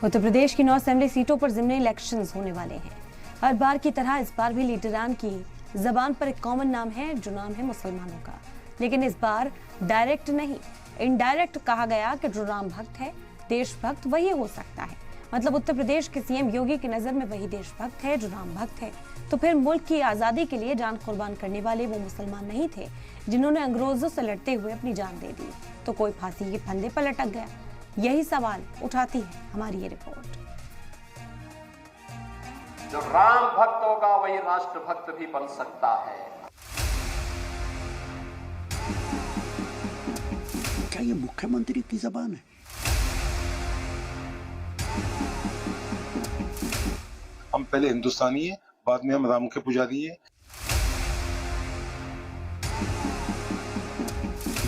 उत्तर प्रदेश की 9 असेंबली सीटों पर ज़िमनी इलेक्शंस होने वाले हैं। हर बार की तरह इस बार भी लीडरान की जबान पर एक कॉमन नाम है, जो नाम है मुसलमानों का। लेकिन इस बार डायरेक्ट नहीं, इनडायरेक्ट कहा गया कि जो राम भक्त है, देशभक्त वही हो सकता है। मतलब उत्तर प्रदेश के सीएम योगी की नजर में वही देशभक्त है जो राम भक्त है। तो फिर मुल्क की आजादी के लिए जान कुर्बान करने वाले वो मुसलमान नहीं थे जिन्होंने अंग्रेजों से लड़ते हुए अपनी जान दे दी, तो कोई फांसी के फंदे पर लटक गया? यही सवाल उठाती है हमारी ये रिपोर्ट। जो राम भक्त होगा वही राष्ट्र भक्त भी बन सकता है। क्या ये मुख्यमंत्री की जबान है? हम पहले हिंदुस्तानी है, बाद में हम राम के पुजारी है।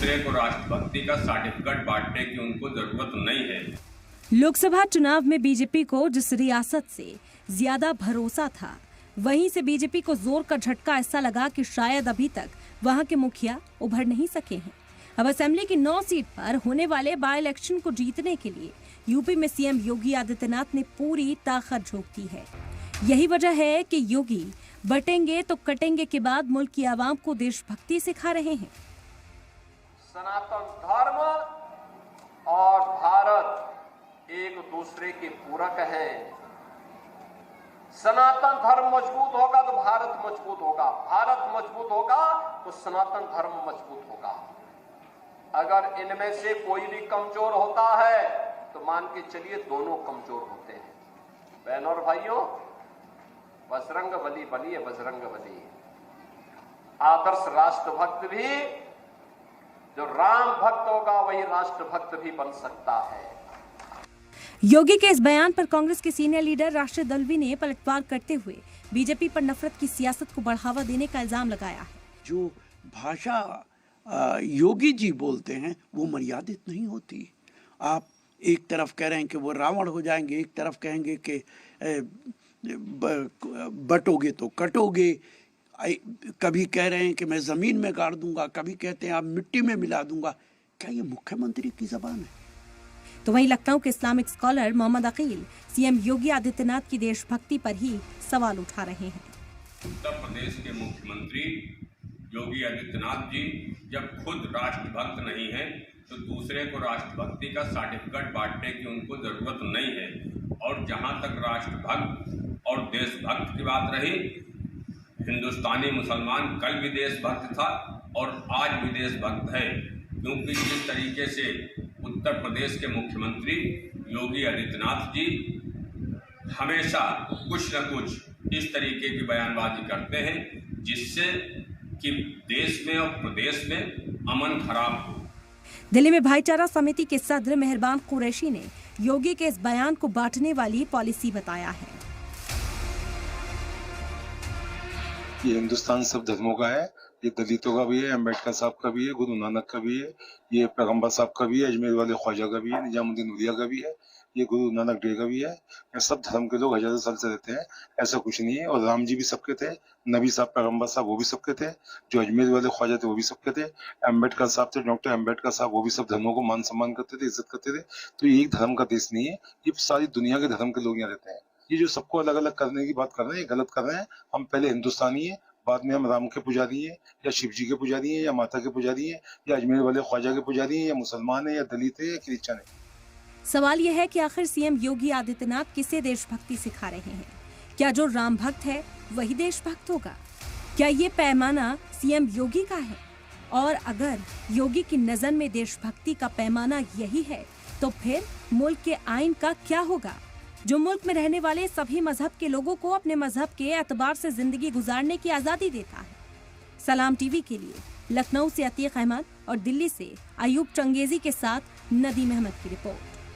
दूसरे को राष्ट्रभक्ति का सर्टिफिकेट बांटने की उनको जरूरत नहीं है। लोकसभा चुनाव में बीजेपी को जिस रियासत से ज्यादा भरोसा था, वहीं से बीजेपी को जोर का झटका ऐसा लगा कि शायद अभी तक वहां के मुखिया उभर नहीं सके हैं। अब असेंबली की 9 सीट पर होने वाले बाई इलेक्शन को जीतने के लिए यूपी में सीएम योगी आदित्यनाथ ने पूरी ताकत झोंक दी है। यही वजह है कि योगी बटेंगे तो कटेंगे के बाद मुल्क की आवाम को देशभक्ति सिखा रहे हैं। सनातन धर्म और भारत एक दूसरे के पूरक हैं। सनातन धर्म मजबूत होगा तो भारत मजबूत होगा, भारत मजबूत होगा तो सनातन धर्म मजबूत होगा। अगर इनमें से कोई भी कमजोर होता है तो मान के चलिए दोनों कमजोर होते हैं। बहनों और भाइयों, बजरंग बली बनिए, बजरंग बली। आदर्श राष्ट्रभक्त भी, जो राम भक्त होगा वही राष्ट्रभक्त भी बन सकता है। योगी के इस बयान पर कांग्रेस के सीनियर लीडर राशिद दलवी ने पलटवार करते हुए बीजेपी पर नफरत की सियासत को बढ़ावा देने का इल्जाम लगाया है। जो भाषा योगी जी बोलते हैं वो मर्यादित नहीं होती। आप एक तरफ कह रहे हैं कि वो रावण हो जाएंगे, एक तरफ कहेंगे कि बटोगे तो कटोगे, कभी कह रहे हैं कि मैं जमीन में गाड़ दूंगा, कभी कहते हैं आप मिट्टी में मिला दूंगा। क्या ये मुख्यमंत्री की जबान है? तो वहीं लखनऊ के Islamic scholar Mohammad Akeel CM Yogi Adityanath की देशभक्ति पर ही सवाल उठा रहे हैं। उत्तर प्रदेश के मुख्यमंत्री योगी आदित्यनाथ जी जब खुद राष्ट्रभक्त नहीं है तो दूसरे को राष्ट्रभक्ति का सर्टिफिकेट बांटने की उनको जरूरत नहीं है। और जहां तक राष्ट्रभक्त और देशभक्त की बात रही, हिंदुस्तानी मुसलमान कल भी देशभक्त था और आज भी देशभक्त है, क्योंकि जिस तरीके से उत्तर प्रदेश के मुख्यमंत्री योगी आदित्यनाथ जी हमेशा कुछ न कुछ इस तरीके की बयानबाजी करते हैं जिससे कि देश में और प्रदेश में अमन खराब हो। दिल्ली में भाईचारा समिति के सदर मेहरबान कुरैशी ने योगी के इस बयान को बांटने वाली पॉलिसी बताया है। ये हिंदुस्तान सब धर्मों का है, ये दलितों का भी है, अम्बेडकर साहब का भी है, गुरु नानक का भी है, ये पैगंबर साहब का भी है, अजमेर वाले ख्वाजा का भी है, निजामुद्दीन औलिया का भी है, ये गुरु नानक डे का भी है। ये सब धर्म के लोग हजारों साल से रहते हैं, ऐसा कुछ नहीं है। और राम जी भी सबके थे, नबी साहब पैगंबर साहब वो भी सबके थे, जो अजमेर वाले ख्वाजा थे वो भी सबके थे, अम्बेडकर साहब थे, डॉक्टर अम्बेडकर साहब, वो भी सब धर्मों को मान सम्मान करते थे, इज्जत करते थे। तो ये एक धर्म का देश नहीं है, ये सारी दुनिया के धर्म के लोग यहाँ रहते हैं। ये जो सबको अलग अलग करने की बात कर रहे हैं, ये गलत कर रहे हैं। हम पहले हिंदुस्तानी है, बाद में हम राम के पुजारी हैं, या शिव जी के पुजारी हैं, या माता के पुजारी हैं, या अजमेर वाले ख्वाजा के पुजारी हैं, या मुसलमान है, या दलित है, या क्रिश्चियन है। सवाल यह है कि आखिर सीएम योगी आदित्यनाथ किसे देशभक्ति सिखा रहे हैं? क्या जो राम भक्त है वही देशभक्त होगा? क्या ये पैमाना सीएम योगी का है? और अगर योगी की नजर में देशभक्ति का पैमाना यही है, तो फिर मुल्क के आईन का क्या होगा, जो मुल्क में रहने वाले सभी मजहब के लोगों को अपने मजहब के एतबार से जिंदगी गुजारने की आजादी देता है? सलाम टीवी के लिए लखनऊ से अतीक अहमद और दिल्ली से अयूब चंगेजी के साथ नदीम अहमद की रिपोर्ट।